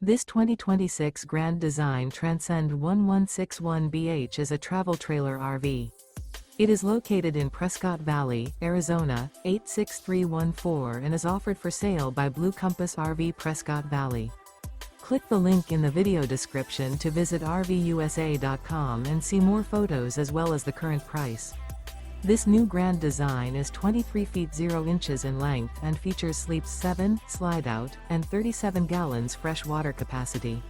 This 2026 Grand Design Transcend 1161BH is a travel trailer RV. It is located in Prescott Valley, Arizona, 86314 and is offered for sale by Blue Compass RV Prescott Valley. Click the link in the video description to visit RVUSA.com and see more photos as well as the current price. This new Grand Design is 23 feet 0 inches in length and features sleeps 7, Slideout, and 37 gallons fresh water capacity.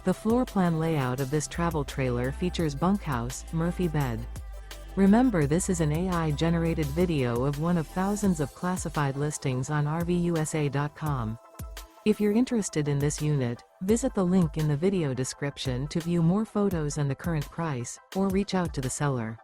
The floor plan layout of this travel trailer features bunkhouse, Murphy bed. Remember, this is an AI-generated video of one of thousands of classified listings on RVUSA.com. If you're interested in this unit, visit the link in the video description to view more photos and the current price, or reach out to the seller.